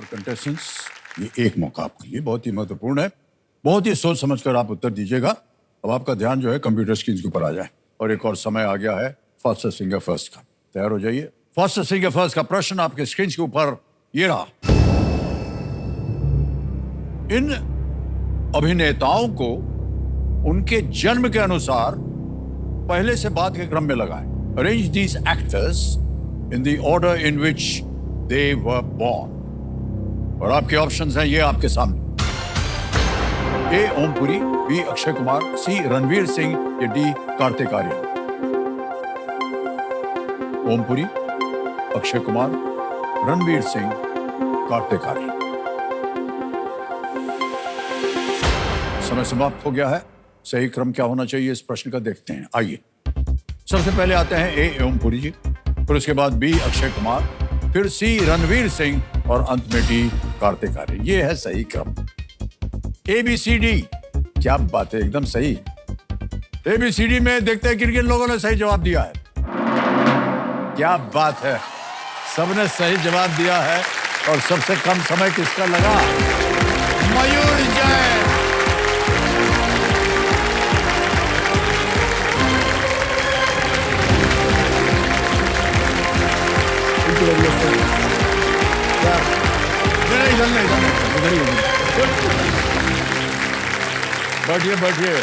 Contestants, ये एक मौका आपके लिए बहुत ही महत्वपूर्ण है, बहुत ही सोच समझकर आप उत्तर दीजिएगा। अब आपका ध्यान जो है कंप्यूटर स्क्रीन के ऊपर आ जाए और एक और समय आ गया है फास्टेस्ट फिंगर फर्स्ट का। तैयार हो जाइए। फास्टेस्ट फिंगर फर्स्ट का प्रश्न आपके स्क्रीन के ऊपर ये रहा। इन अभिनेताओं को उनके जन्म के अनुसार पहले से बाद के क्रम में लगाएं। Arrange these actors in the order in which they were born. और आपके ऑप्शंस हैं ये आपके सामने। ए ओमपुरी, बी अक्षय कुमार, सी रणवीर सिंह या डी कार्तिक आर्यन। ओमपुरी, अक्षय कुमार, रणवीर सिंह, कार्तिक आर्यन। समय समाप्त हो गया है। सही क्रम क्या होना चाहिए इस प्रश्न का देखते हैं। आइए, सबसे पहले आते हैं ए ओमपुरी जी, फिर उसके बाद बी अक्षय कुमार, फिर सी रणवीर सिंह और अंत में डी कार्तिक आर्यन। ये है सही क्रम। ABCD, क्या बात है, एकदम सही। ABCD में देखते हैं किन लोगों ने सही जवाब दिया है। क्या बात है, सबने सही जवाब दिया है। और सबसे कम समय किसका लगा? मयूर जैन। बैठिए बैठिए।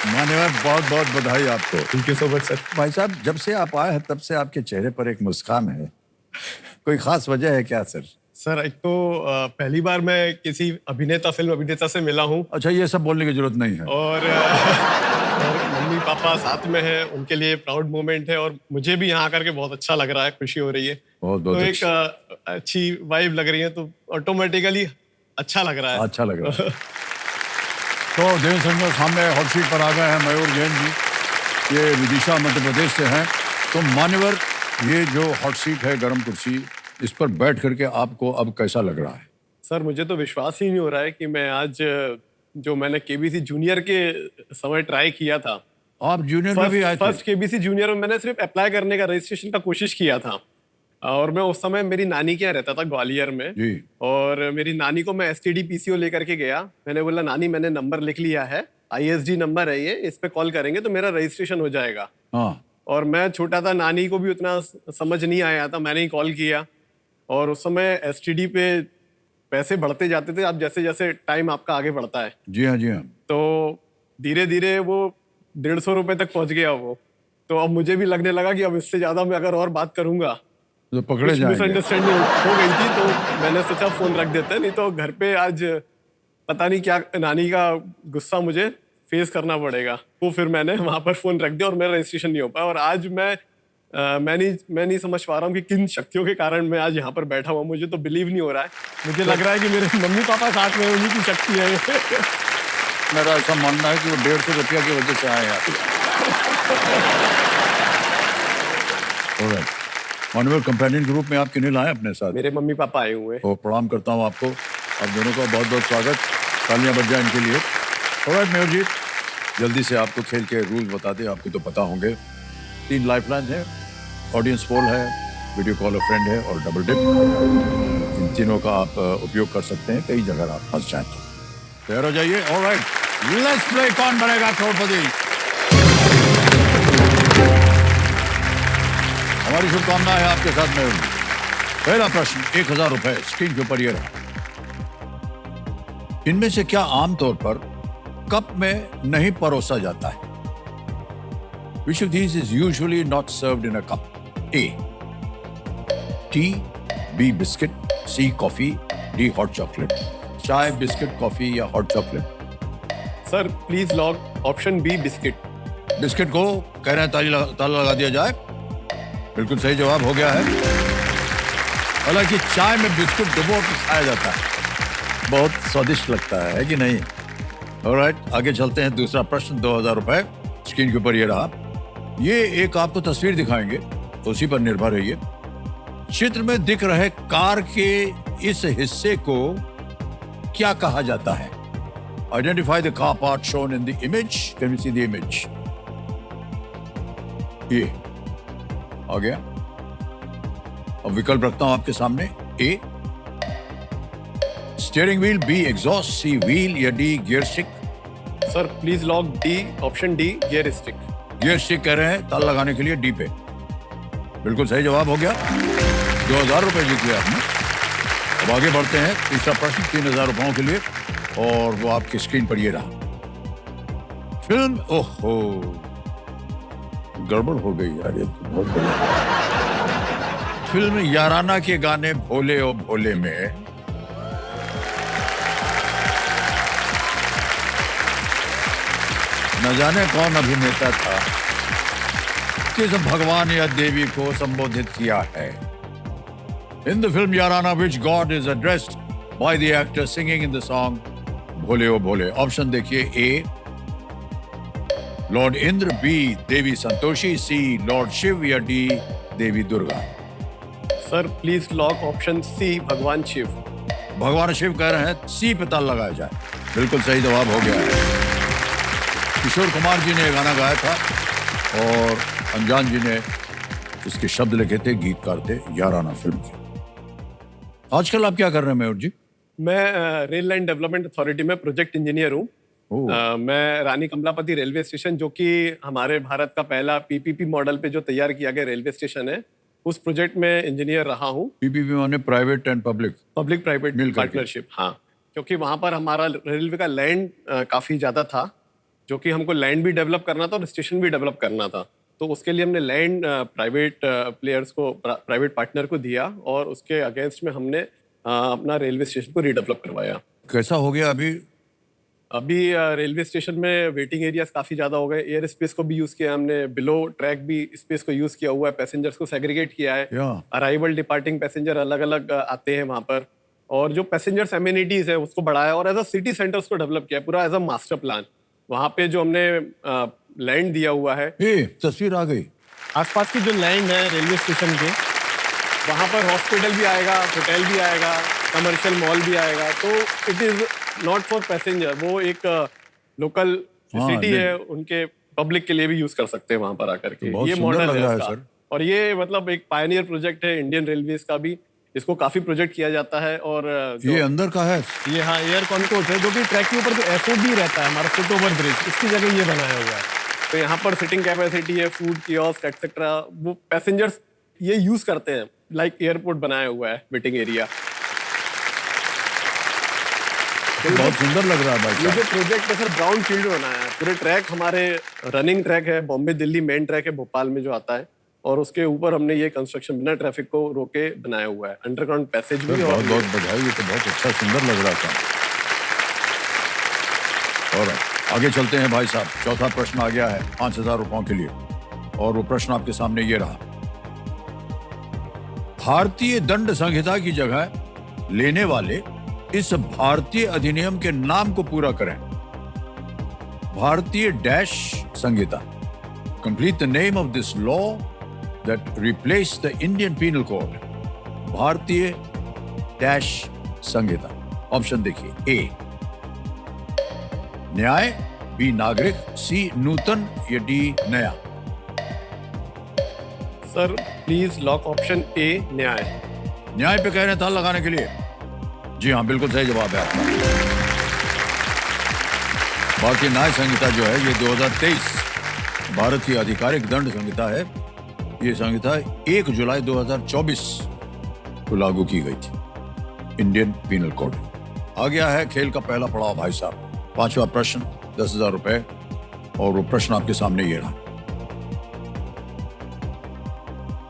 मान्यवर, बहुत बहुत बधाई आपको। Thank you so much sir. भाई साहब, जब से आप आए हैं तब से आपके चेहरे पर एक मुस्कान है। कोई खास वजह है क्या सर? सर एक तो पहली बार मैं किसी फिल्म अभिनेता से मिला हूँ। अच्छा, ये सब बोलने की जरूरत नहीं है। और मम्मी पापा साथ में हैं, उनके लिए प्राउड मोमेंट है। और मुझे भी यहाँ आकर के बहुत अच्छा लग रहा है, खुशी हो रही है। बहुत तो बहुत एक अच्छी वाइब लग रही है, तो ऑटोमेटिकली अच्छा लग रहा है। अच्छा लग रहा है। तो देवेंद्र संजय सामने हॉट सीट पर आ गए हैं मयूर जैन जी। ये विदिशा मध्य प्रदेश से हैं। तो मान्यवर, ये जो हॉट सीट है, गर्म कुर्सी, इस पर बैठ करके आपको अब कैसा लग रहा है? सर मुझे तो विश्वास ही नहीं हो रहा है कि मैं आज जो मैंने केबीसी जूनियर के समय ट्राई किया था। आप जूनियर में भी आए थे? फर्स्ट केबीसी जूनियर में मैंने सिर्फ अप्लाई करने का, रजिस्ट्रेशन का कोशिश किया था। और मैं उस समय मेरी नानी के यहाँ रहता था, ग्वालियर में जी। और मेरी नानी को मैं STD PCO लेकर के गया। मैंने बोला, नानी मैंने नंबर लिख लिया है, ISD नंबर है ये, इस पे कॉल करेंगे तो मेरा रजिस्ट्रेशन हो जाएगा। हाँ। और मैं छोटा था, नानी को भी उतना समझ नहीं आया था, मैंने ही कॉल किया। और उस समय STD पे पैसे बढ़ते जाते थे, अब जैसे जैसे टाइम आपका आगे बढ़ता है। जी हाँ, जी हाँ। तो धीरे धीरे वो 150 रुपए तक पहुंच गया वो। तो अब मुझे भी लगने लगा कि अब इससे ज्यादा मैं अगर और बात करूंगा तो पकड़े जाएंगे। मिसअंडरस्टैंडिंग हो गई थी, तो मैंने सोचा फोन रख देते हैं, नहीं तो घर पे आज पता नहीं क्या नानी का गुस्सा मुझे फेस करना पड़ेगा। तो फिर मैंने वहां पर फोन रख दिया और मेरा रजिस्ट्रेशन नहीं हो पाया। और आज मैं नहीं समझ पा रहा हूँ कि किन शक्तियों के कारण मैं आज यहाँ पर बैठा हुआ। मुझे तो बिलीव नहीं हो रहा है। मुझे लग रहा है कि मेरे मम्मी पापा साथ में, उन्हीं की शक्ति है। मेरा ऐसा मानना है कि वो 150 रुपया की वजह से आए आप। मान्यवर, कंपेनियन ग्रुप में आप किन्हें लाए अपने साथ? मेरे मम्मी पापा आए हुए हैं। तो प्रणाम करता हूँ आपको। आप दोनों का बहुत बहुत स्वागत। तालियां बज जाए इनके लिए। ऑलराइट मयूर जी, जल्दी से आपको खेल के रूल बता दें। आपको तो पता होंगे। 3 लाइफलाइन है, ऑडियंस पोल है, वीडियो कॉल अ फ्रेंड है और डबल डिप। इन तीनों का आप उपयोग कर सकते हैं कई जगह आप फंस जाए तो। तैयार हो जाइए। ऑलराइट, लेट्स प्ले कौन बनेगा करोड़पति। हमारी शुभकामना है आपके साथ में। पहला प्रश्न 1000 रुपए स्क्रीन के ऊपर ये रहा। इनमें से क्या आमतौर पर कप में नहीं परोसा जाता है? Which of these is usually not served in a cup? A, tea, B, biscuit, C, coffee, D, hot chocolate. चाय, बिस्किट, कॉफी या hot chocolate? Sir please lock option B, biscuit. Biscuit को कह रहे हैं ताला लगा दिया जाए। बिल्कुल सही जवाब हो गया है। हालांकि चाय में बिस्कुट डुबो के खाया जाता है, बहुत स्वादिष्ट लगता है कि नहीं? ऑलराइट, आगे चलते हैं। दूसरा प्रश्न 2000 रुपए स्क्रीन के ऊपर ये रहा। ये एक आपको तस्वीर दिखाएंगे, उसी पर निर्भर रहिए। चित्र में दिख रहे कार के इस हिस्से को क्या कहा जाता है? Identify the car part shown in the image. Can we see the image? ये आ गया। अब विकल्प रखता हूं आपके सामने। A, steering wheel, B exhaust, C wheel या D gear stick? Sir please lock D, option D, gear stick. Gear stick कह रहे हैं ताल लगाने के लिए डी पे। बिल्कुल सही जवाब हो गया। 2000 रुपए जीत लिया आपने। अब आगे बढ़ते हैं, तीसरा प्रश्न 3000 रुपयों के लिए, और वो आपकी स्क्रीन पर ये रहा। फिल्म, ओहो गड़बड़ हो गई यार, ये तो बहुत बढ़िया। फिल्म याराना के गाने भोले ओ भोले में न जाने कौन अभिनेता था, किस भगवान या देवी को संबोधित किया है। In the film Yaarana, which god is addressed by the actor singing in the song Bhole ओ भोले? ऑप्शन देखिए, A lord Indra, B Devi Santoshi, C lord Shiv या D Devi Durga? Sir please lock option C, भगवान शिव। भगवान शिव कह रहे हैं, सी पे ताल लगाया जाए। बिल्कुल सही जवाब हो गया है। किशोर कुमार जी ने ये गाना गाया था और अनजान जी ने इसके शब्द लिखे थे, गीतकार थे याराना फिल्म के। आजकल आप क्या कर रहे हैं मयूर जी? मैं रेल लाइन डेवलपमेंट अथॉरिटी में प्रोजेक्ट इंजीनियर हूँ। मैं रानी कमलापति रेलवे स्टेशन, जो कि हमारे भारत का पहला पीपीपी मॉडल पे जो तैयार किया गया रेलवे स्टेशन है, उस प्रोजेक्ट में इंजीनियर रहा हूँ। पीपीपी माने private and public private partnership. हाँ, क्योंकि वहां पर हमारा रेलवे का लैंड काफी ज्यादा था, जो कि हमको लैंड भी डेवलप करना था और स्टेशन भी डेवलप करना था। तो उसके लिए हमने लैंड प्राइवेट प्लेयर्स को, प्राइवेट पार्टनर को दिया, और उसके अगेंस्ट में हमने अपना रेलवे स्टेशन को रीडेवलप करवाया। कैसा हो गया अभी? अभी रेलवे स्टेशन में वेटिंग एरियाज काफी ज्यादा हो गए। एयर स्पेस को भी यूज किया हमने, बिलो ट्रैक भी स्पेस को यूज किया हुआ है, पैसेंजर्स को सेग्रीगेट किया है। अराइवल डिपार्टिंग पैसेंजर अलग अलग आते हैं वहां पर, और जो पैसेंजर्स एमिनिटीज है उसको बढ़ाया, और एज अ सिटी सेंटर उसको डेवलप किया पूरा एज अ मास्टर प्लान। वहां पे जो हमने लैंड दिया हुआ है, तस्वीर आ गई। आसपास की जो लैंड है रेलवे स्टेशन के, वहाँ पर हॉस्पिटल भी आएगा, होटल भी आएगा, कमर्शियल मॉल भी आएगा। तो it is not for passenger, वो एक लोकल सिटी है, उनके पब्लिक के लिए भी यूज कर सकते हैं वहाँ पर आकर के। ये मॉडल है इसका, और ये मतलब एक पायनियर प्रोजेक्ट है इंडियन रेलवेज का भी। इसको काफी प्रोजेक्ट किया जाता है। और ये अंदर का है, ये हाँ एयर कॉन्कोर्स है, जो कि ट्रैक के ऊपर जो एसओबी रहता है हमारा फुट ओवर ब्रिज, इसकी जगह ये बनाया हुआ है। तो यहाँ पर सिटिंग कैपेसिटी है, फूड कियोस्क एक्सेट्रा, वो पैसेंजर्स ये यूज करते हैं, लाइक एयरपोर्ट बनाया हुआ है, वेटिंग एरिया। बहुत सुंदर लग रहा है भाई। ये जो प्रोजेक्ट है सर ब्राउन फील्ड में बनाया है। पूरे ट्रैक हमारे रनिंग ट्रैक है, बॉम्बे दिल्ली मेन ट्रैक है भोपाल में जो आता है, और उसके ऊपर हमने ये कंस्ट्रक्शन बिना ट्रैफिक को रोके बनाया हुआ है। अंडरग्राउंड पैसेज भी। बहुत बहुत बधाई, ये तो बहुत अच्छा सुंदर लग रहा था। और आगे चलते हैं भाई साहब। चौथा प्रश्न आ गया है 5000 रुपयों के लिए, और वो प्रश्न आपके सामने ये रहा। भारतीय दंड संहिता की जगह लेने वाले इस भारतीय अधिनियम के नाम को पूरा करें। भारतीय dash Samhita. Complete the name of this law that replaced the Indian Penal Code. भारतीय डैश संहिता। ऑप्शन देखिए, ए न्याय, बी नागरिक, सी नूतन या डी नया? सर प्लीज लॉक ऑप्शन ए, न्याय। न्याय पे कह रहे हैं ताल लगाने के लिए? जी हाँ, बिल्कुल सही जवाब है आपका। भारतीय न्याय संहिता जो है, ये 2023 भारत की आधिकारिक दंड संहिता है। ये संहिता 1 जुलाई 2024 को लागू की गई थी, इंडियन पीनल कोड। आ गया है खेल का पहला पड़ाव भाई साहब। पांचवा प्रश्न 10,000 रुपए, और वो प्रश्न आपके सामने ये रहा।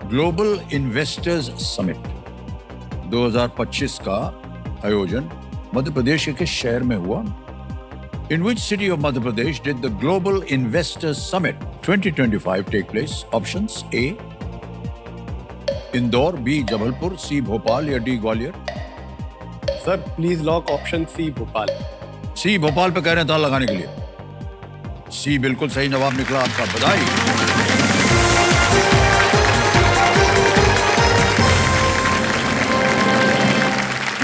ग्लोबल इन्वेस्टर्स समिट 2025 का आयोजन मध्य प्रदेश के किस शहर में हुआ? In which city of Madhya Pradesh did the Global Investors Summit 2025 take place? Options: A, Indore, B, Jabalpur, C, Bhopal या D, Gwalior? Sir please lock option C, Bhopal. C Bhopal पे कह रहे हैं ताल लगाने के लिए। C बिल्कुल सही जवाब निकला आपका, बधाई।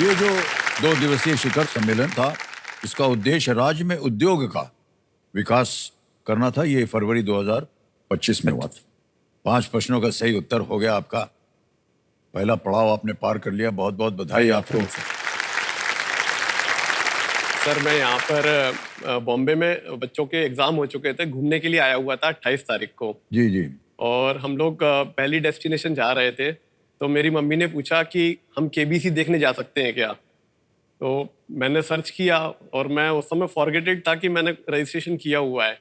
ये जो 2 दिवसीय शिखर सम्मेलन था, इसका उद्देश्य राज्य में उद्योग का विकास करना था। ये फरवरी 2025 में हुआ था। 5 प्रश्नों का सही उत्तर हो गया आपका। पहला पड़ाव आपने पार कर लिया, बहुत बहुत बधाई आपको। सर मैं यहाँ पर बॉम्बे में बच्चों के एग्जाम हो चुके थे, घूमने के लिए आया हुआ था 28 तारीख को। जी जी। और हम लोग पहली डेस्टिनेशन जा रहे थे, तो मेरी मम्मी ने पूछा कि हम केबीसी देखने जा सकते हैं क्या। तो मैंने सर्च किया और मैं उस समय फॉरगेटेड था कि मैंने रजिस्ट्रेशन किया हुआ है।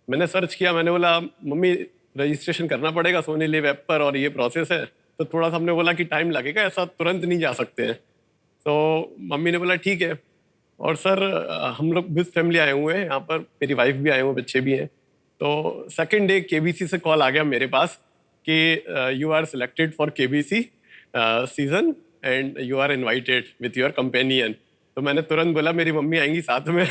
मैंने सर्च किया, मैंने बोला मम्मी रजिस्ट्रेशन करना पड़ेगा सोनी लिव ऐप पर और ये प्रोसेस है। तो थोड़ा सा हमने बोला कि टाइम लगेगा, ऐसा तुरंत नहीं जा सकते हैं। तो मम्मी ने बोला ठीक है। और सर हम लोग विद फैमिली आए हुए हैं यहाँ पर, मेरी वाइफ भी आए हुए, बच्चे भी हैं। तो सेकंड डे केबीसी से कॉल आ गया मेरे पास कि you are selected for KBC season and you are invited with your companion. तो मैंने तुरंत बोला मेरी मम्मी आएंगी साथ में।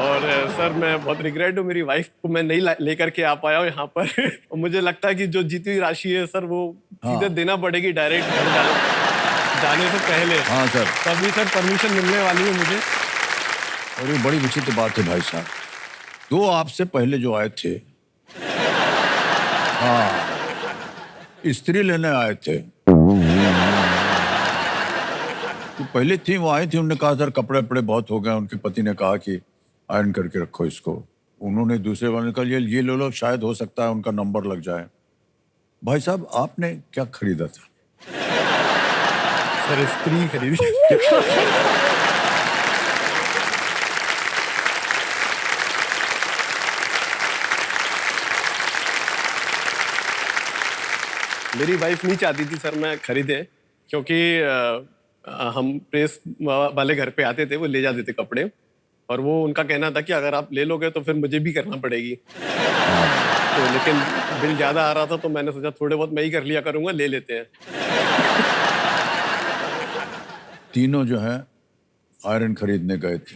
और सर मैं बहुत रिग्रेट हूँ, मेरी वाइफ को मैं नहीं लेकर के आ पाया हूँ यहाँ पर। और मुझे लगता है कि जो जीती हुई राशि है सर वो सीधे देना पड़ेगी डायरेक्ट जाने से पहले। हाँ सर। तभी सर परमिशन मिलने वाली है मुझे। और ये बड़ी विचित्र बात है भाई साहब, दो आपसे पहले जो आए थे, हाँ, स्त्री लेने आए थे, तो पहले थी वो आई थी, उन्होंने कहा सर कपड़े वपड़े बहुत हो गए। उनके पति ने कहा कि आयरन करके रखो इसको। उन्होंने दूसरे वाले ने कहा ये ले लो, शायद हो सकता है उनका नंबर लग जाए। भाई साहब आपने क्या खरीदा था? सर स्त्री खरीदी। मेरी वाइफ नहीं चाहती थी सर मैं खरीदे, क्योंकि हम प्रेस वाले घर पे आते थे, वो ले जाते थे कपड़े। और वो उनका कहना था कि अगर आप ले लोगे तो फिर मुझे भी करना पड़ेगी। तो लेकिन बिल ज्यादा आ रहा था, तो मैंने सोचा थोड़े बहुत मैं ही कर लिया करूंगा, ले लेते हैं। तीनों जो है आयरन खरीदने गए थे।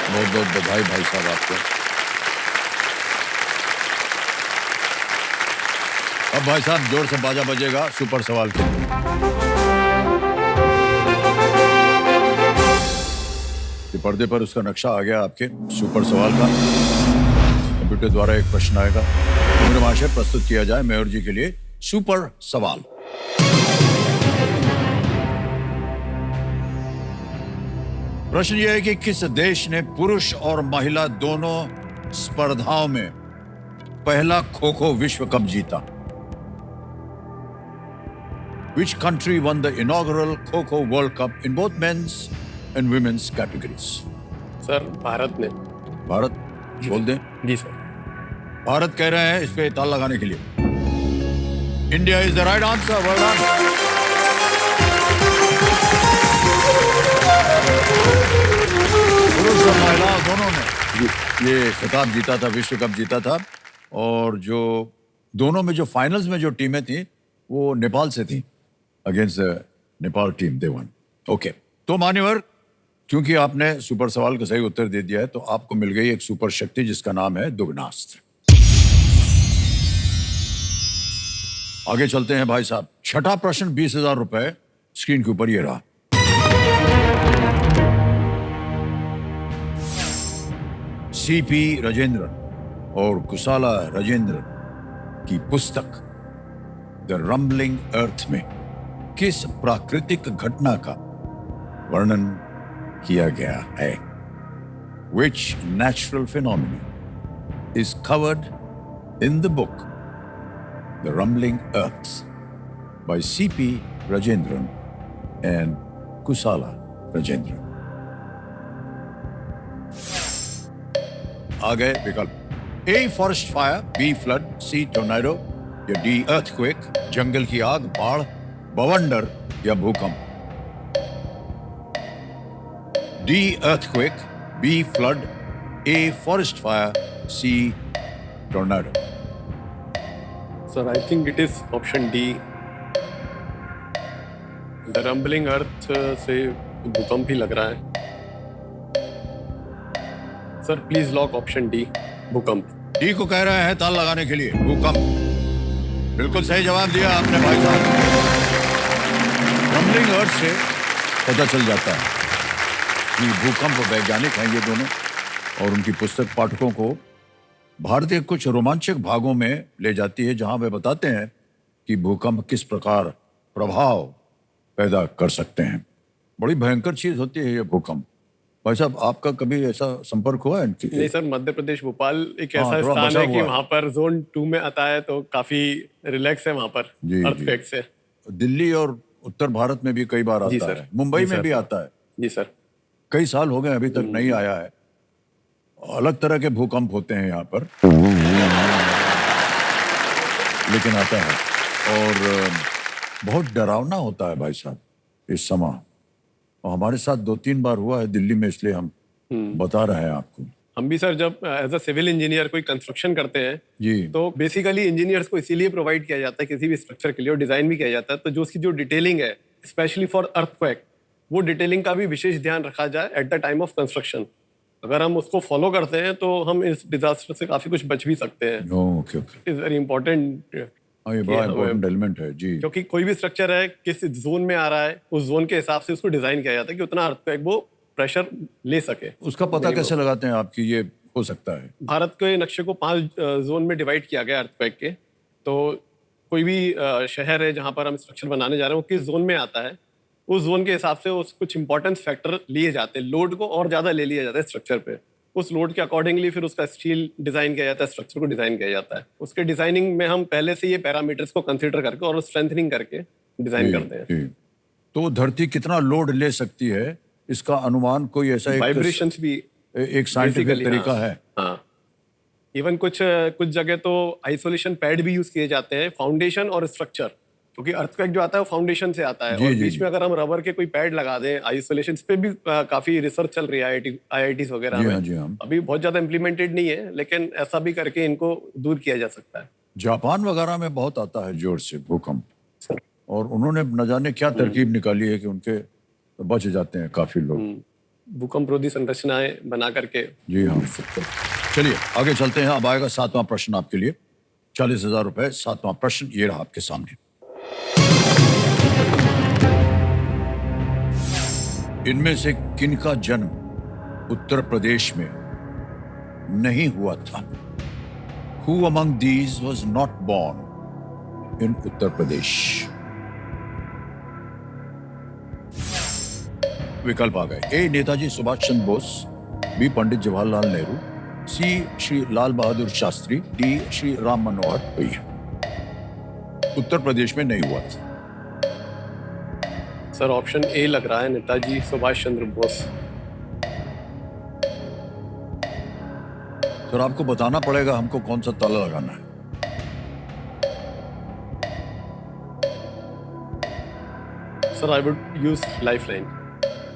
बहुत बहुत बधाई भाई साहब आपको। अब भाई साहब जोर से बाजा बजेगा सुपर सवाल के। ये पर्दे पर उसका नक्शा आ गया आपके सुपर सवाल का। कंप्यूटर द्वारा एक प्रश्न आएगा, उम्र महाशय प्रस्तुत किया जाए मेयर जी के लिए सुपर सवाल। प्रश्न यह है कि किस देश ने पुरुष और महिला दोनों स्पर्धाओं में पहला खो खो विश्व कप जीता? Which country won the inaugural Kho-Kho World Cup in both men's and women's categories? Sir Bharat ने। भारत बोल दें? जी सर। भारत कह रहे हैं इस पे ताल लगाने के लिए। India is the right answer. Well done. पुरुष और महिला दोनों ने ये खिताब जीता था, विश्व कप जीता था। और जो दोनों में जो फाइनल्स में जो टीमें थी वो नेपाल से थी, against the Nepal team they one. Okay, तो मान्यवर, क्योंकि आपने सुपर सवाल का सही उत्तर दे दिया है तो आपको मिल गई एक सुपर शक्ति जिसका नाम है दुगनास्त्र। आगे चलते हैं भाई साहब। छठा प्रश्न 20,000 रुपए स्क्रीन के ऊपर ये रहा। सीपी राजेंद्रन और कुशाला राजेंद्रन की पुस्तक द रम्बलिंग अर्थ में किस प्राकृतिक घटना का वर्णन किया गया है? Which natural phenomenon is covered in the book The Rumbling Earth by C.P. Rajendran and Kusala Rajendran? आ गए विकल्प। A. Forest fire, B. Flood, C. Tornado या D. Earthquake, जंगल की आग, बाढ़, बवंडर या भूकंप। D. Earthquake, B. Flood, A. Forest fire, C. Tornado. Sir I think it is option D, the rumbling earth से भूकंप ही लग रहा है। Sir please lock option D, भूकंप। डी को कह रहे हैं ताल लगाने के लिए, भूकंप। बिल्कुल सही जवाब दिया आपने भाई साहब। रम्बलिंग अर्थ से पता चल जाता है कि भूकंप वैज्ञानिक हैं ये दोनों, और उनकी पुस्तक पाठकों को भारत के कुछ रोमांचक भागों में ले जाती है जहां वे बताते हैं कि भूकंप किस प्रकार प्रभाव पैदा कर सकते हैं। बड़ी भयंकर चीज होती है ये भूकंप। भाई साहब, आपका कभी ऐसा संपर्क हुआ है इनकी? नहीं सर, मध्य प्रदेश भोपाल एक हाँ, ऐसा थोड़ा स्थान बचा है कि हुआ है। वहां पर जोन 2 में आता है, तो काफी रिलैक्स है वहां पर जी, अर्थक्वेक से। दिल्ली और उत्तर भारत में भी कई बार जी आता सर, है, मुंबई जी में सर। भी आता है। जी सर। कई साल हो गए अभी तक नहीं आया है। अलग तरह के भूकंप होते हैं यहाँ पर, लेकिन आता है। और बहुत डरावना होता है भाई साहब इस समय। और हमारे साथ 2-3 बार हुआ है दिल्ली में, इसलिए हम बता रहे हैं आपको। हम भी सर जब एज अ सिविल इंजीनियर कोई कंस्ट्रक्शन करते हैं जी तो बेसिकली इंजीनियर्स को इसीलिए प्रोवाइड किया जाता है किसी भी स्ट्रक्चर के लिए, और डिजाइन भी किया जाता है, तो जो उसकी जो डिटेलिंग है स्पेशली फॉर अर्थक्वेक, वो डिटेलिंग का भी विशेष ध्यान रखा जाए at the time of construction. अगर हम उसको फॉलो करते हैं तो हम इस डिजास्टर से काफी कुछ बच भी सकते हैं। Okay okay, is very important, हाँ ये बड़ा इंपॉर्टेंट एलिमेंट है जी। क्योंकि कोई भी स्ट्रक्चर है किस जोन में आ रहा है, उस जोन के हिसाब से उसको डिजाइन किया जाता है कि उतना अर्थक्वेक वो प्रेशर ले सके। उसका पता कैसे लगाते हैं आपकी ये हो सकता है? भारत के नक्शे को 5 जोन में डिवाइड किया गया अर्थक्वेक के। तो कोई भी शहर है जहां पर हम स्ट्रक्चर बनाने जा रहे हैं, वो किस जोन में आता है, उस जोन के हिसाब से उस कुछ इंपॉर्टेंस फैक्टर लिए जाते हैं। लोड को और ज्यादा ले लिया जाता है स्ट्रक्चर पे, उस लोड के अकॉर्डिंगली फिर उसका स्टील डिजाइन किया जाता है, स्ट्रक्चर को डिजाइन किया जाता है। उसके डिजाइनिंग में हम पहले से ये पैरामीटर्स को कंसीडर करके और स्ट्रेंथनिंग करके डिजाइन करते हैं। जी। तो धरती कितना लोड ले सकती है, इसका अनुमान कोई ऐसा वाइब्रेशंस भी एक साइंटिफिक basically, तरीका हाँ, है? हाँ। इवन कुछ जगह तो आइसोलेशन पैड भी यूज किए जाते हैं, फाउंडेशन और स्ट्रक्चर, क्योंकि अर्थक्वेक जो आता है वो फाउंडेशन से आता है। जी, और जी, बीच जी। में अगर हम रबर के कोई पैड लगा दें आइसोलेशन, इस पे भी काफी रिसर्च चल रही है IITs वगैरह जी हाँ, में। जी हाँ। अभी बहुत ज्यादा इम्प्लीमेंटेड नहीं है, लेकिन ऐसा भी करके इनको दूर किया जा सकता है। जापान वगैरह में बहुत आता है जोर से भूकंप, और उन्होंने न जाने क्या तरकीब निकाली है कि उनके बच जाते हैं काफी लोग। भूकंप रोधी संरचनाएं बना करके। जी हाँ। चलिए आगे चलते हैं। अब आएगा 7वां प्रश्न आपके लिए, 40,000 रुपए। 7वां प्रश्न ये रहा आपके सामने। इनमें से किनका जन्म उत्तर प्रदेश में नहीं हुआ था? Who among these was not born in Uttar Pradesh? विकल्प आ गए। ए नेताजी सुभाष चंद्र बोस, बी पंडित जवाहरलाल नेहरू, सी श्री लाल बहादुर शास्त्री, डी श्री राम मनोहर लोहिया। उत्तर प्रदेश में नहीं हुआ था। सर ऑप्शन ए लग रहा है, नेताजी सुभाष चंद्र बोस। सर आपको बताना पड़ेगा हमको कौन सा ताला लगाना है। Sir I would use lifeline.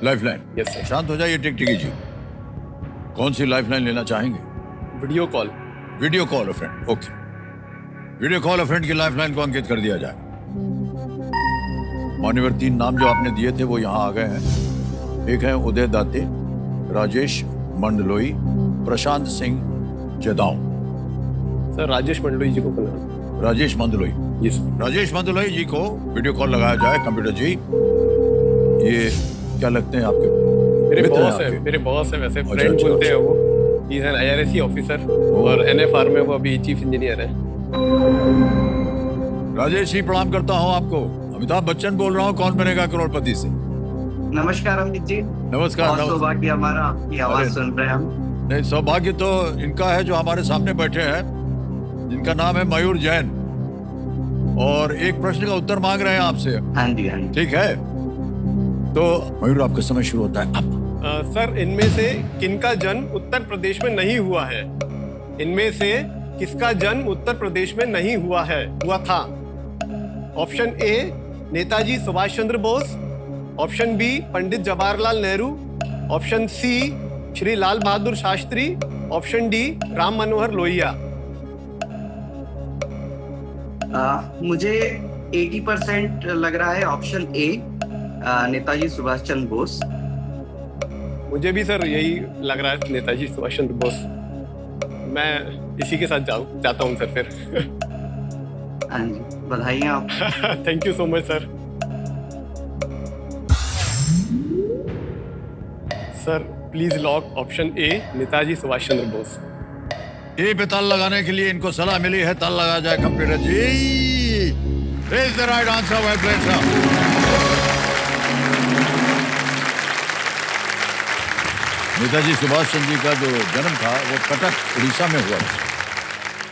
Lifeline? Yes sir. शांत हो जाइए टिकटिकी जी। कौन सी लाइफलाइन लेना चाहेंगे? Video call. वीडियो कॉल अ फ्रेंड, ओके। वीडियो कॉल अ फ्रेंड की लाइफलाइन को अंकित कर दिया जाए। मान्यवर 3 नाम जो आपने दिए थे वो यहाँ आ गए हैं। एक है उदय दाते, राजेश मंडलोई, प्रशांत सिंह जदाऊ। सर राजेश मंडलोई जी को बुलाना। राजेश मंडलोई जी सर। राजेश मंडलोई जी को वीडियो कॉल लगाया जाए। कंप्यूटर जी, ये क्या लगते हैं आपके? मेरे मित्र हैं बॉस है, आपके? मेरे बॉस है, वैसे अच्छा, फ्रेंड अच्छा, बोलते अच्छा। हैं वो। He is an IRSC officer और NFR में वो अभी चीफ इंजीनियर है। राजेश जी प्रणाम करता हूँ आपको। अमिताभ बच्चन बोल रहा हूँ कौन बनेगा करोड़पति से। नमस्कार अमित जी। नमस्कार। बहुत सौभाग्य हमारा आपकी आवाज अरे। सुन रहे हैं हम। नहीं, सौभाग्य तो इनका है जो हमारे सामने बैठे हैं, जिनका नाम है मयूर जैन, और एक प्रश्न का उत्तर मांग रहे हैं आपसे। हाँ जी, हाँ जी। ठीक है, तो मयूर आपका समय शुरू होता है अब। सर इनमें से किनका जन्म उत्तर प्रदेश में नहीं हुआ है? इनमें से किसका जन्म उत्तर प्रदेश में नहीं हुआ था? Option A Netaji Subhash Chandra Bose, option B Pandit Jawaharlal Nehru, option C Shri Lal Bahadur Shastri, option D Ram Manohar Lohia. मुझे 80% लग रहा है ऑप्शन ए, नेताजी सुभाष चंद्र बोस। मुझे भी सर यही लग रहा है, नेताजी सुभाष चंद्र बोस। मैं इसी के साथ जाता हूँ सर फिर। हाँ जी, बधाई आप। Thank you so much sir. Sir please lock option A, Netaji Subhash Chandra Bose. A पे ताल लगाने के लिए इनको सलाह मिली है, ताल लगाया जाए computer ji. Is the right answer, well played sir. Netaji Subhash Chandra ji का जो जन्म था वो कटक उड़ीसा में हुआ था।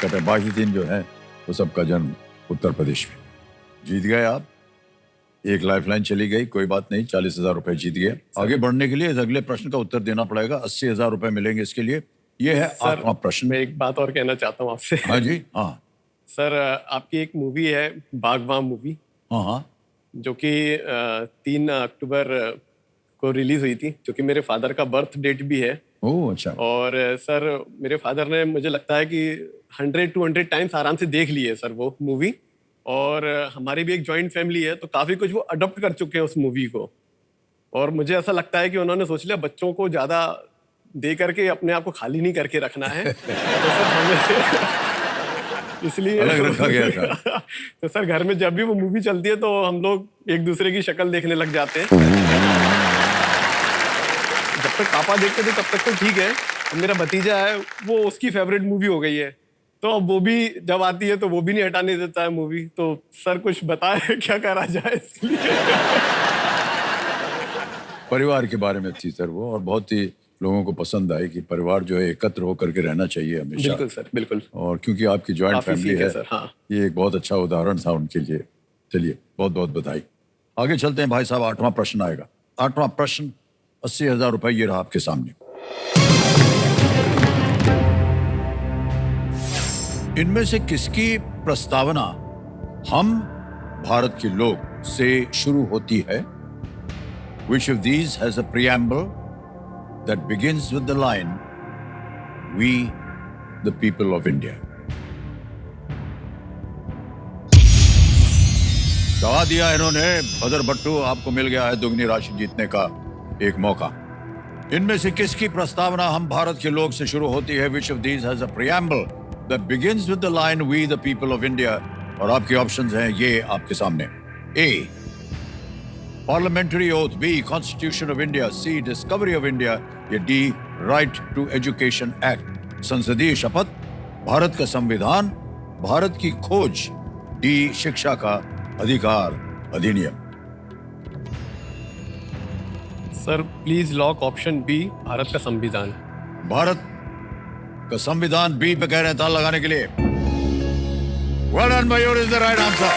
कटक, बाकी दिन जो है वो सबका जन्म उत्तर प्रदेश में। जीत गए आप, एक लाइफलाइन चली गई, कोई बात नहीं, 40,000 रुपए जीत गए। आगे बढ़ने के लिए इस अगले प्रश्न का उत्तर देना पड़ेगा, 80,000 रुपए मिलेंगे इसके लिए। ये है सर, 8वां प्रश्न। मैं एक बात और कहना चाहता हूँ आपसे। हाँ जी, हाँ सर, आपकी एक मूवी है बागबान मूवी, हाँ हाँ। जो कि 3 अक्टूबर को रिलीज हुई थी, जो कि मेरे फादर का बर्थ डेट भी है। ओह अच्छा। और सर, मेरे फादर ने, मुझे लगता है कि 100-200 टाइम्स आराम से देख ली है सर वो मूवी। और हमारी भी एक जॉइंट फैमिली है, तो काफ़ी कुछ वो अडॉप्ट कर चुके हैं उस मूवी को। और मुझे ऐसा लगता है कि उन्होंने सोच लिया बच्चों को ज़्यादा दे करके अपने आप को खाली नहीं करके रखना है। तो सर हमें इसलिए अलग रखा गया था। तो सर घर में जब भी वो मूवी चलती है तो हम लोग एक दूसरे की शक्ल देखने लग जाते हैं। जब तक पापा देखते थे तब तक तो ठीक है, मेरा भतीजा है वो उसकी फेवरेट मूवी हो गई है, तो अब वो भी जब आती है तो वो भी नहीं हटाने देता है मूवी। तो सर कुछ बताए क्या करा जाए इसके लिए। परिवार के बारे में थी सर वो, और बहुत ही लोगों को पसंद आई कि परिवार जो है एकत्र होकर के रहना चाहिए हमेशा। बिल्कुल सर, बिल्कुल। और क्योंकि आपकी जॉइंट काफी फैमिली सीख है है सर, हाँ। ये एक बहुत अच्छा उदाहरण था उनके लिए। चलिए, बहुत बहुत बधाई। आगे चलते हैं भाई साहब, 8वां प्रश्न आएगा। 8वां प्रश्न, 80,000 रुपए ये रहा आपके सामने। इनमें से किसकी प्रस्तावना हम भारत के लोग से शुरू होती है? Which of these has a preamble that begins with the line, "We, the people of India"? दबा दिया इन्होंने। बदर भट्टू, आपको मिल गया है दुगनी राशि जीतने का एक मौका। इनमें से किसकी प्रस्तावना हम भारत के लोग से शुरू होती है? Which of these has a preamble that begins with the line, "We, the people of India"? और आपके ऑप्शंस हैं ये आपके सामने। A, Parliamentary oath, B, Constitution of India, C, Discovery of India, या D, Right to Education Act, संसदीय शपथ, भारत का संविधान, भारत की खोज, D, शिक्षा का अधिकार अधिनियम। Sir please lock option B, Bharat का संविधान। भारत का संविधान बी पे कह रहे हैं ताल लगाने के लिए। Well done, Mayur is the right answer.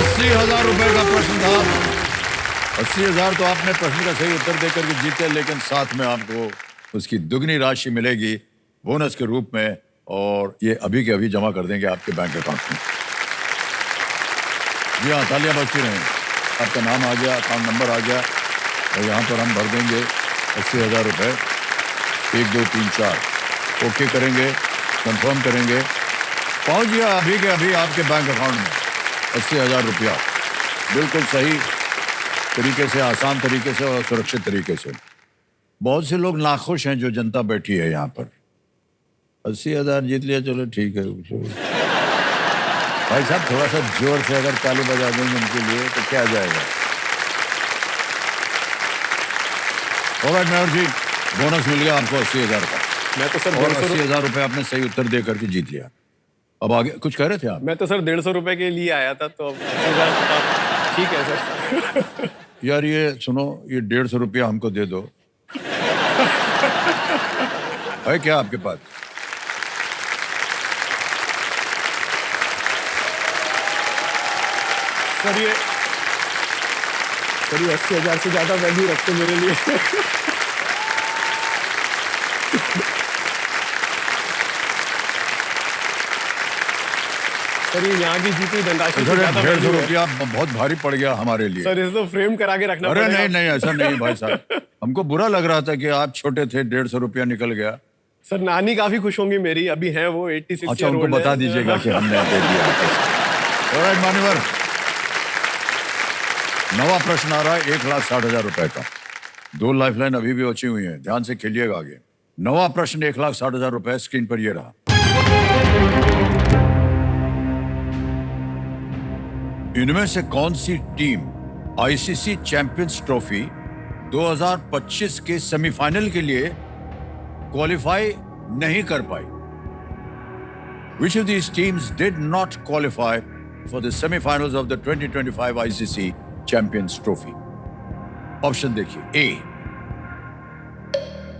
80,000 रुपए का प्रश्न था। 80,000 तो आपने प्रश्न का सही उत्तर देकर के जीते, लेकिन साथ में आपको उसकी दुगनी राशि मिलेगी बोनस के रूप में, और ये अभी के अभी जमा कर देंगे आपके बैंक अकाउंट में। जी हाँ, तालियां बजती रहें। आपका नाम आ गया, अकाउंट नंबर आ गया, और यहाँ पर हम भर देंगे 80,000 रुपए। 1 2 3 4 ओके करेंगे, कंफर्म करेंगे, पहुँच गया अभी के अभी आपके बैंक अकाउंट में 80,000 रुपया, बिल्कुल सही तरीके से, आसान तरीके से और सुरक्षित तरीके से। बहुत से लोग नाखुश हैं जो जनता बैठी है यहाँ पर। 80,000 जीत लिया, चलो ठीक है। भाई साहब थोड़ा सा जोर से अगर ताली बजा देंगे उनके लिए तो क्या जाएगा। ऑलराइट मेयर जी, बोनस मिल गया आपको 80,000 का। मैं तो सर 80,000 रुपए आपने सही उत्तर दे करके जीत लिया। अब आगे कुछ कह रहे थे आप? मैं तो सर 150 रुपए के लिए आया था, तो 80,000 तो ठीक है सर। यार ये सुनो, ये 150 रुपया हमको दे दो। है क्या आपके पास? सर ये 80,000 से ज्यादा वैल्यू रखते मेरे लिए। सर ये यहाँ की जीती धनराशि से ज्यादा 150 रुपया बहुत भारी पड़ गया हमारे लिए। सर इसे तो फ्रेम करा के रखना अरे पड़ेगा। नहीं नहीं, ऐसा नहीं भाई साहब, हमको बुरा लग रहा था कि आप छोटे थे, 150 रुपया निकल गया। सर नानी काफी खुश होंगी मेरी, अभी हैं वो 86 अच्छा, उनको बता दीजिएगा कि हमने दे दिया। ऑलराइट मान्यवर, नवा प्रश्न आ रहा है 1,60,000 रुपए का। 2 लाइफलाइन अभी भी बची हुई है, ध्यान से खेलिएगा आगे। नवा प्रश्न 1,60,000 रुपए, स्क्रीन पर ये रहा। इनमें से कौन सी टीम आईसीसी चैंपियंस ट्रॉफी 2025 के सेमीफाइनल के लिए क्वालिफाई नहीं कर पाई? Which of these teams did not qualify for the semi-finals of the 2025 ICC Champions Trophy? Option देखिए, A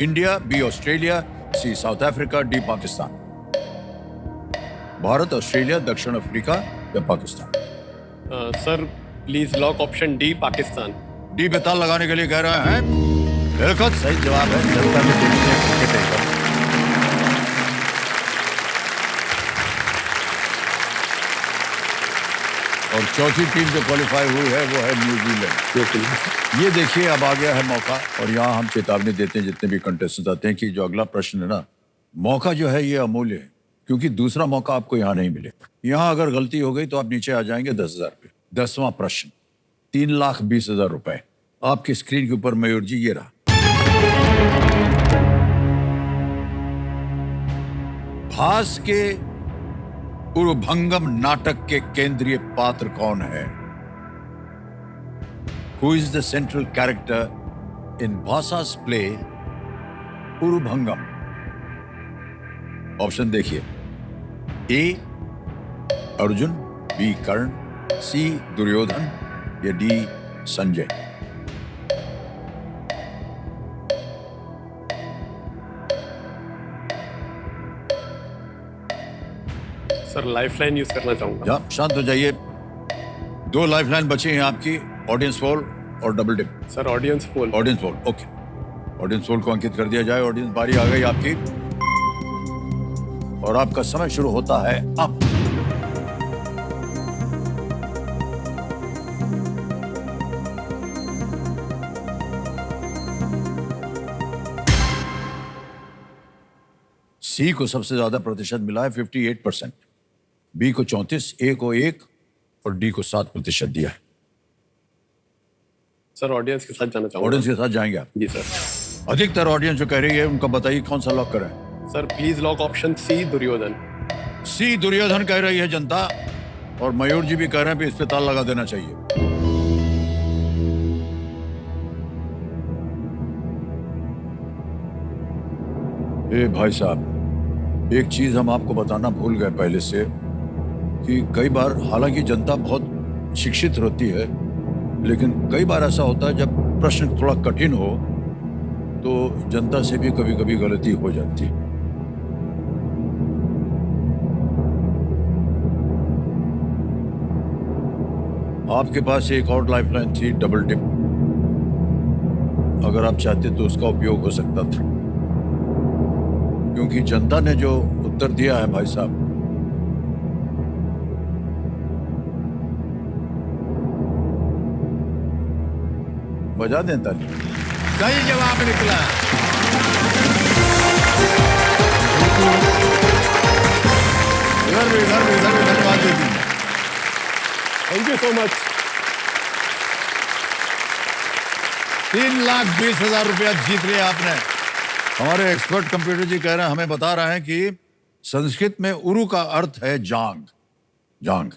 India, B Australia, C South Africa, D Pakistan. Bharat, Australia, दक्षिण Africa या Pakistan? Sir please lock option D, Pakistan. D पे ताल लगाने के लिए कह रहे हैं। बिल्कुल सही जवाब है। जनता में देखते हैं किसके पेपर। और चौथी टीम जो क्वालिफाई हुई है वो है न्यूजीलैंड। ये देखिए, अब आ गया है मौका, और यहाँ हम चेतावनी देते हैं जितने भी कंटेस्टेंट आते हैं कि जो अगला प्रश्न है ना, मौका जो है ये अमूल्य है, क्योंकि दूसरा मौका आपको यहाँ नहीं मिलेगा। यहाँ अगर गलती हो गई तो आप नीचे आ जाएंगे 10,000 पे। 10वां प्रश्न, 3,20,000 रुपए आपकी स्क्रीन के ऊपर। मयूर जी, ये रहा। भास के उरुभंगम नाटक के केंद्रीय पात्र कौन है? Who is the central character in Bhasa's play Urubhangam? Option देखिए, A Arjun, B Karna, C Duryodhan या D Sanjay. Sir lifeline use करना चाहूंगा। या शांत हो जाइए, 2 लाइफलाइन बची हैं आपकी, ऑडियंस पोल और double dip. Sir audience poll. Audience poll, okay. Audience poll को अंकित कर दिया जाए। ऑडियंस, बारी आ गई आपकी और आपका समय शुरू होता है अब। सी को सबसे ज्यादा प्रतिशत मिला है, 58%। बी को 34, ए को 1 और डी को 7% दिया है। सर ऑडियंस के साथ जाना चाहूंगा। ऑडियंस के साथ जाएंगे आप? जी सर। अधिकतर ऑडियंस जो कह रही है उनका बताइए कौन सा लॉक करें? Sir please lock option C, Duryodhan. C Duryodhan कह रही है जनता, और मयूर जी भी कह रहे हैं भी इस पे ताल लगा देना चाहिए। ए भाई साहब, एक चीज हम आपको बताना भूल गए पहले से, कि कई बार हालांकि जनता बहुत शिक्षित होती है, लेकिन कई बार ऐसा होता है जब प्रश्न थोड़ा कठिन हो तो जनता से भी कभी कभी गलती हो जाती है। आपके पास एक और लाइफलाइन थी, डबल डिप। अगर आप चाहते तो उसका उपयोग हो सकता था, क्योंकि जनता ने जो उत्तर दिया है भाई साहब, बजा दें ताली। सही जवाब निकला। इधर भी धन्यवाद देती। Thank you so much. 3,20,000 रुपया जीत लिया आपने। हमारे एक्सपर्ट कंप्यूटर जी कह रहे हैं, हमें बता रहे हैं कि संस्कृत में उरु का अर्थ है जांग, जांग,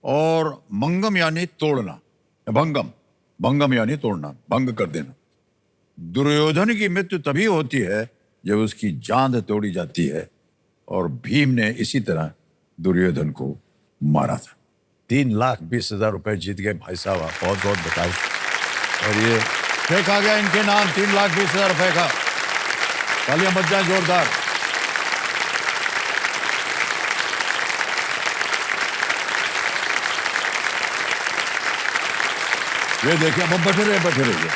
और मंगम यानी तोड़ना, भंगम, भंगम यानी तोड़ना, भंग कर देना। दुर्योधन की मृत्यु तभी होती है जब उसकी जांद तोड़ी जाती है, और भीम ने इसी तरह दुर्योधन को मारा था। 3,20,000 रुपए जीत गए भाई साहब, आप बहुत बहुत बधाई। और ये चेक आ गया इनके नाम, 3,20,000 रुपए का। तालियां बज जाए जोरदार। ये देखिए, अब बैठे रहिए।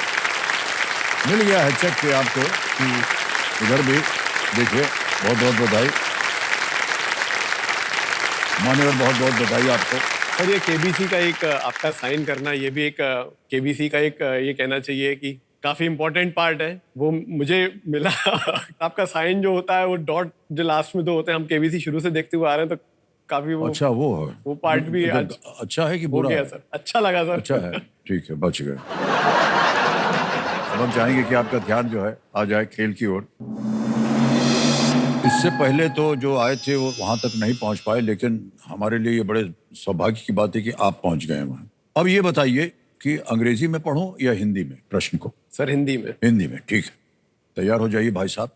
मिल गया है चेक पे आपको। इधर भी देखिए, बहुत बहुत बधाई मान्यवर, बहुत बहुत बधाई आपको। सर ये केबीसी का एक आपका साइन करना, ये भी एक केबीसी का एक ये कहना चाहिए कि काफी इंपॉर्टेंट पार्ट है, वो मुझे मिला। आपका साइन जो होता है, वो डॉट जो लास्ट में 2 होते हैं, हम केबीसी शुरू से देखते हुए आ रहे हैं, तो काफी वो अच्छा वो है, वो पार्ट भी आज अच्छा है कि हो बुरा गया है? सर। अच्छा लगा सर। अच्छा है, ठीक है, बच गए। अब हम चाहेंगे कि आपका ध्यान जो है आ जाए खेल की ओर। इससे पहले तो जो आए थे वो वहां तक नहीं पहुंच पाए, लेकिन हमारे लिए ये बड़े सौभाग्य की बात है कि आप पहुंच गए वहां। अब ये बताइए कि अंग्रेजी में पढ़ूं या हिंदी में प्रश्न को? सर हिंदी में। हिंदी में, ठीक है। तैयार हो जाइए भाई साहब।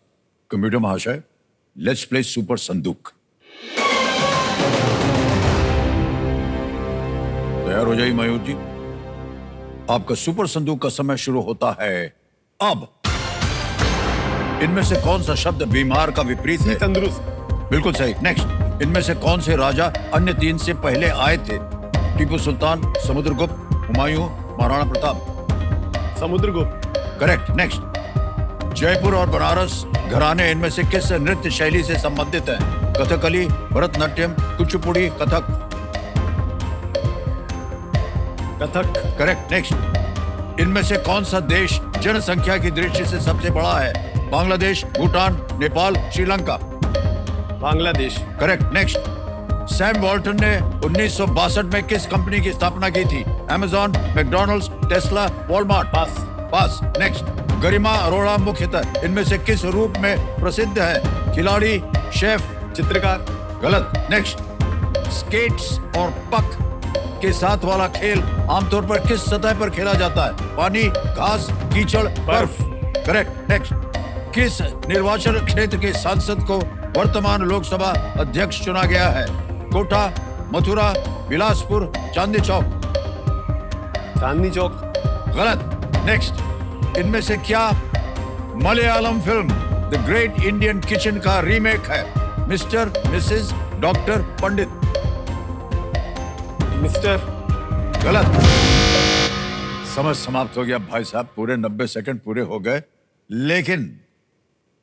कंप्यूटर महाशय, लेट्स प्ले सुपर संदूक। तैयार हो जाइए मयूर जी। आपका सुपर संदूक का समय शुरू होता है अब। इनमें से कौन सा शब्द बीमार का विपरीत है? तंदुरुस्त। बिल्कुल सही। नेक्स्ट, इनमें से कौन से राजा अन्य तीन से पहले आए थे? टीपू सुल्तान, समुद्रगुप्त, हुमायूं, महाराणा प्रताप। समुद्रगुप्त। करेक्ट। नेक्स्ट, जयपुर और बनारस घराने इनमें से किस नृत्य शैली से संबंधित हैं? कथकली, भरतनाट्यम, कुचिपुड़ी, कथक। कथक। करेक्ट। नेक्स्ट, इनमें से कौन सा देश जनसंख्या की दृष्टि से सबसे बड़ा है? Bangladesh, Bhutan, Nepal, Sri Lanka. Bangladesh. Correct. Next, Sam Walton ने 1962 में किस कंपनी की स्थापना की थी? Amazon, McDonald's, Tesla, Walmart. Pass. Pass. Next, Garima Arora मुख्यतः इनमें से किस रूप में प्रसिद्ध है? खिलाड़ी, शेफ, चित्रकार। गलत। नेक्स्ट, स्केट्स और पक के साथ वाला खेल आमतौर पर किस सतह पर खेला जाता है? पानी, घास, कीचड़, बर्फ। करेक्ट। नेक्स्ट, किस निर्वाचन क्षेत्र के सांसद को वर्तमान लोकसभा अध्यक्ष चुना गया है? कोटा, मथुरा, बिलासपुर, चांदनी चौक। चांदनी चौक। गलत। नेक्स्ट, इनमें से क्या Malayalam film the great Indian kitchen का रीमेक है? मिस्टर, मिसेस, डॉक्टर, पंडित। मिस्टर। गलत। समय समाप्त हो गया भाई साहब, पूरे 90 सेकंड पूरे हो गए, लेकिन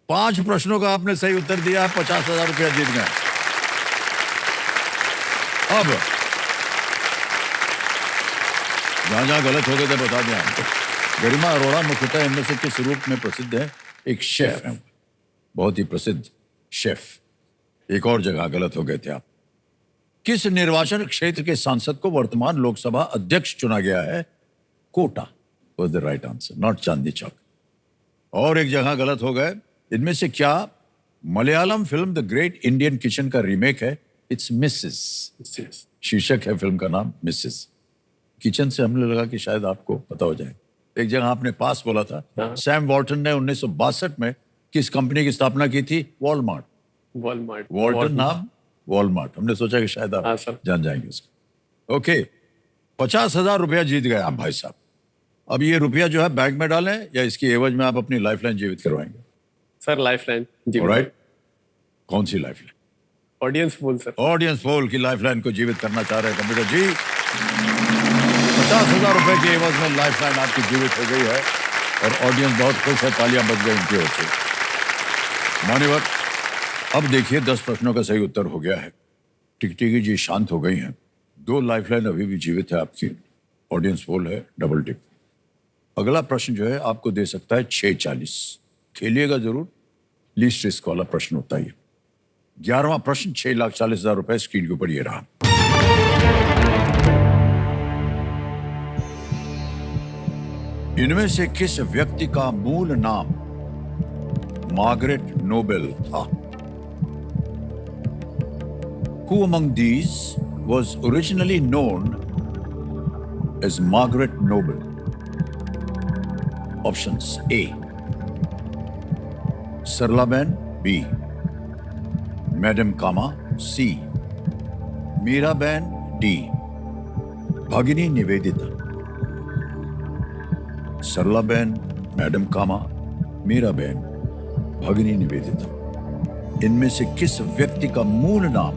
5 प्रश्नों का आपने सही उत्तर दिया, 50,000 रुपया जीत गए। अब जहां जहां गलत हो गए थे बता दें आपको। गरिमा अरोड़ा मुख्यतः इनमें से किस रूप में प्रसिद्ध है? एक शेफ है, बहुत ही प्रसिद्ध शेफ। एक और जगह गलत हो गए थे आप। किस निर्वाचन क्षेत्र के सांसद को वर्तमान लोकसभा अध्यक्ष चुना गया है? Kota was the right answer, not Chandni Chowk. और एक जगह गलत हो गए। इनमें से क्या Malayalam film the great Indian kitchen का रीमेक है? It's Mrs. शीर्षक है फिल्म का नाम मिसेस। किचन से हमने लगा कि शायद आपको पता हो जाए। एक जगह आपने पास बोला था। सैम वॉल्टन ने 1962 में किस कंपनी की स्थापना की थी? वॉलमार्ट। वॉलमार्ट। वॉल्टन नाम, वॉलमार्ट। हमने सोचा कि शायद हाँ, आप सर। जान जाएंगे उसको। ओके, 50,000 रुपया जीत गए आप भाई साहब। अब ये रुपया जो है बैंक में डालें या इसकी एवज में आप अपनी लाइफलाइन जीवित करवाएंगे? Sir lifeline. जी। ऑलराइट, कौन सी लाइफलाइन? ऑडियंस बोल सर। ऑडियंस पोल की लाइफलाइन को जीवित करना चाह रहे हैं कंप्यूटर जी। 50,000 रुपए के एवज में लाइफलाइन आपकी जीवित हो गई है और ऑडियंस बहुत खुश है, तालियां बज गई उनकी ओर से। मान्यवर, अब देखिए 10 प्रश्नों का सही उत्तर हो गया है। टिकटिकी जी शांत हो गई हैं। 2 लाइफलाइन अभी भी जीवित है आपकी। ऑडियंस पोल है डबल टिक। अगला प्रश्न जो है आपको दे सकता है 640। खेलिएगा जरूर, लीस्ट रिस्क वाला प्रश्न होता है। 11वां प्रश्न 6,40,000 रुपए स्क्रीन के ऊपर ये रहा। इनमें से किस व्यक्ति का मूल नाम मार्गरेट नोबेल था? Who among these was originally known as Margaret Noble? Options: A. Saralaben, B. Madam Cama, C. Miraben, D. Bhagini Nivedita. Saralaben, madam Cama, Miraben, Bhagini Nivedita. इनमें से किस व्यक्ति का मूल नाम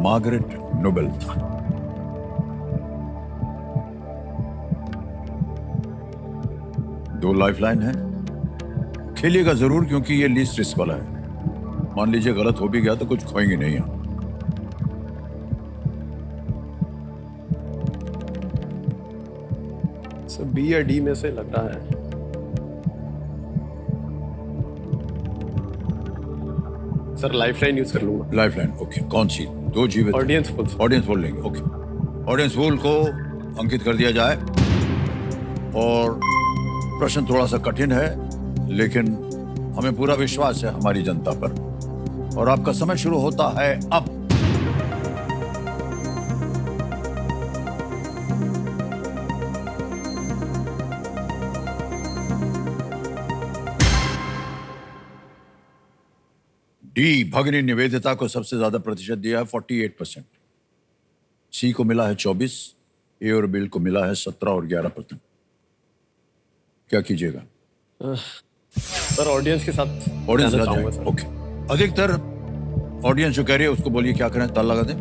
मार्गरेट नोबेल था? दो लाइफलाइन है, खेलिएगा जरूर क्योंकि ये लीस्ट रिस्क वाला है। मान लीजिए गलत हो भी गया तो कुछ खोएंगे नहीं आप। सर बी या डी में से लग रहा है। सर लाइफलाइन यूज कर लूंगा। Lifeline, okay. कौन सी? 2 जीवित। ऑडियंस बोल सर। ऑडियंस बोल लेंगे, ओके। ऑडियंस पोल को अंकित कर दिया जाए। और प्रश्न थोड़ा सा कठिन है लेकिन हमें पूरा विश्वास है हमारी जनता पर। और आपका समय शुरू होता है अब। डी, भगिनी निवेदिता को सबसे ज्यादा प्रतिशत दिया है 48%। सी को मिला है 24, ए और बिल को मिला है 17 और 11%। क्या कीजिएगा? सर ऑडियंस के साथ ऑडियंस जाना आ चाहूंगा जाए। सर। ओके, अधिकतर ऑडियंस जो कह रही है उसको बोलिए क्या करें, ताला लगा दें।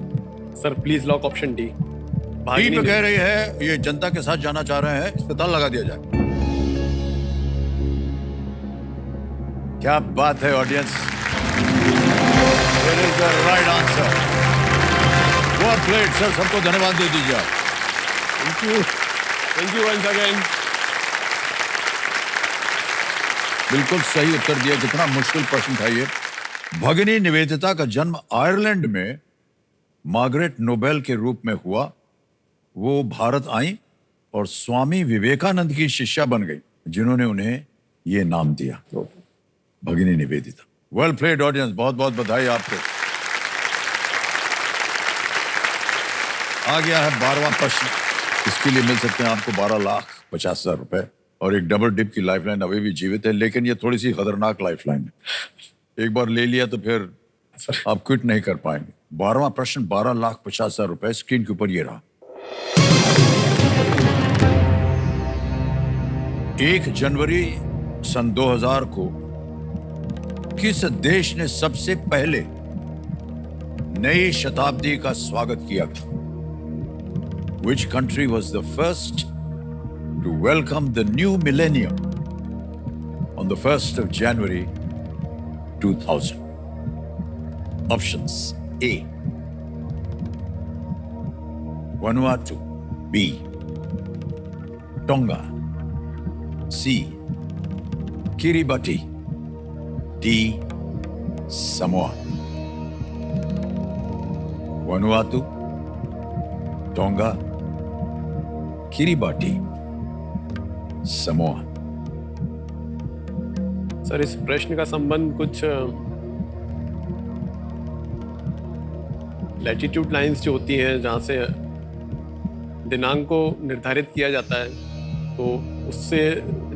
Sir please lock option D. D पे कह रही है ये जनता के साथ जाना चाह रहे हैं, इस पे ताला लगा दिया जाए। क्या बात है audience, it is the right answer. वो प्लेट सर, सबको धन्यवाद दे दीजिए आप। Thank you once again. बिल्कुल सही उत्तर दिया। कितना मुश्किल प्रश्न था ये। भगिनी निवेदिता का जन्म आयरलैंड में मार्गरेट नोबेल के रूप में हुआ। वो भारत आई और स्वामी विवेकानंद की शिष्या बन गई, जिन्होंने उन्हें ये नाम दिया, भगिनी निवेदिता। वेल प्लेड ऑडियंस, बहुत बहुत बधाई आपको। आ गया है 12वां प्रश्न। इसके लिए मिल सकते हैं आपको 12,50,000 रुपए और एक डबल डिप की लाइफलाइन अभी भी जीवित है, लेकिन ये थोड़ी सी खतरनाक लाइफलाइन है। एक बार ले लिया तो फिर आप क्विट नहीं कर पाएंगे। 12वां प्रश्न 12,50,000 रुपए। स्क्रीन के ऊपर ये रहा। 1 जनवरी सन 2000 को किस देश ने सबसे पहले नई शताब्दी का स्वागत किया था? Which country was the first to welcome the new millennium on the 1st of January 2000? Options: A, Vanuatu; B, Tonga; C, Kiribati; D, Samoa. Vanuatu, Tonga, किरिबाटी, Samoa. Sir इस प्रश्न का संबंध कुछ लैटिट्यूड लाइंस जो होती हैं जहाँ से दिनांक को निर्धारित किया जाता है, तो उससे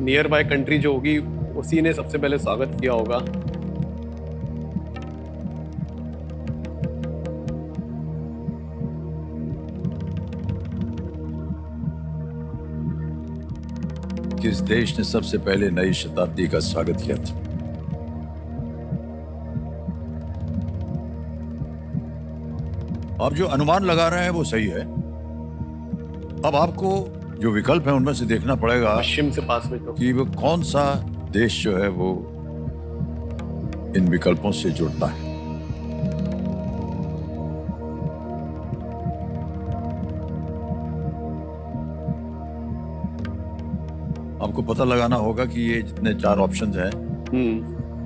नियर बाय कंट्री जो होगी उसी ने सबसे पहले स्वागत किया होगा। किस देश ने सबसे पहले नई शताब्दी का स्वागत किया था? आप जो अनुमान लगा रहे हैं वो सही है। अब आपको जो विकल्प है उनमें से देखना पड़ेगा पश्चिम से पास में तो कि वो कौन सा देश जो है वो इन विकल्पों से जुड़ता है। आपको पता लगाना होगा कि ये जितने 4 ऑप्शंस हैं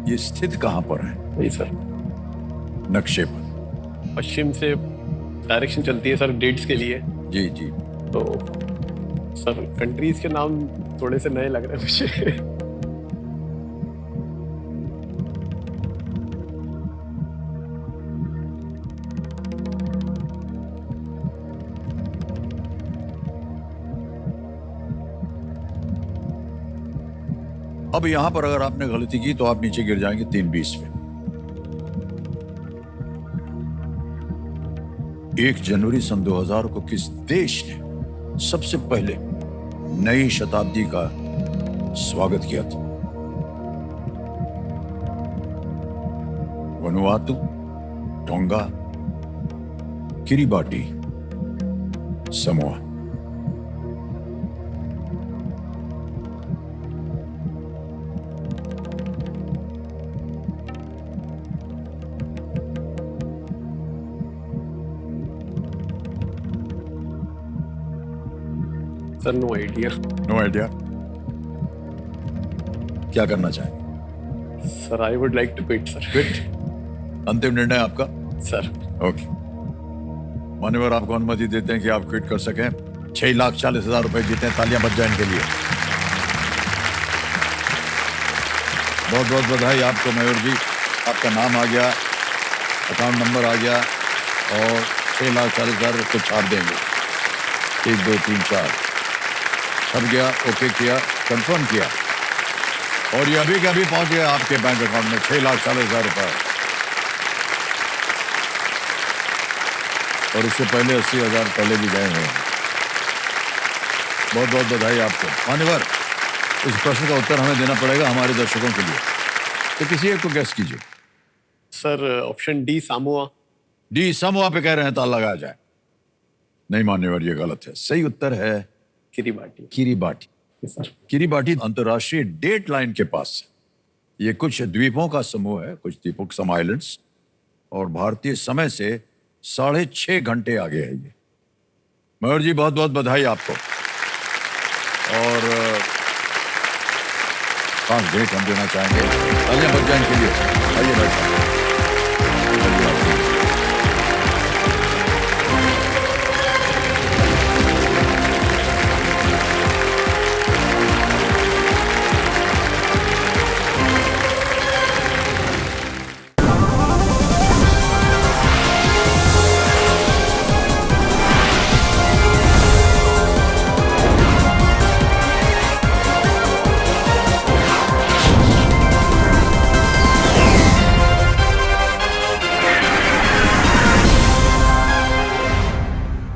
ये स्थित कहां पर है। नहीं सर, नक्शे पर पश्चिम से डायरेक्शन चलती है सर डेट्स के लिए। जी जी। तो सर कंट्रीज के नाम थोड़े से नए लग रहे हैं मुझे। अब यहां पर अगर आपने गलती की तो आप नीचे गिर जाएंगे 320 पे। 1 जनवरी सन 2000 को किस देश ने सबसे पहले नई शताब्दी का स्वागत किया था? Vanuatu, Tonga, Kiribati, Samoa. Sir no idea. No idea. क्या करना चाहेंगे? Sir I would like to quit sir. Quit? अंतिम निर्णय आपका? सर ओके, मान्यवर आपको अनुमति देते हैं कि आप क्विट कर सकें। 6,40,000 रुपए जीते हैं। तालियां बज जाए इनके लिए। बहुत बहुत बधाई आपको मयूर जी। आपका नाम आ गया, अकाउंट नंबर आ गया और 6,40,000 को छाप देंगे। 1 2 3 4 छप गया। ओके किया, कंफर्म किया और ये अभी के अभी पहुंच गया आपके बैंक अकाउंट में 6,40,000 रुपए। और इससे पहले 80,000 पहले भी गए हैं। बहुत बहुत बधाई आपको। मान्यवर, इस प्रश्न का उत्तर हमें देना पड़ेगा हमारे दर्शकों के लिए, तो किसी एक को गेस कीजिए। Sir option D Samoa. D Samoa पे कह रहे हैं, ताला लगाया जाए। नहीं मान्यवर, ये गलत है। सही उत्तर है किरीबाटी। किरीबाटी। सर किरीबाटी अंतर्राष्ट्रीय डेट लाइन के पास है। ये कुछ द्वीपों का समूह है, कुछ द्वीपों सम आइलैंड्स, और भारतीय समय से 6.5 घंटे आगे है ये। मयूर जी बहुत बहुत बधाई आपको। और खास भेंट हम देना चाहेंगे तालियां बज जाएं के लिए। आइए भाई साहब।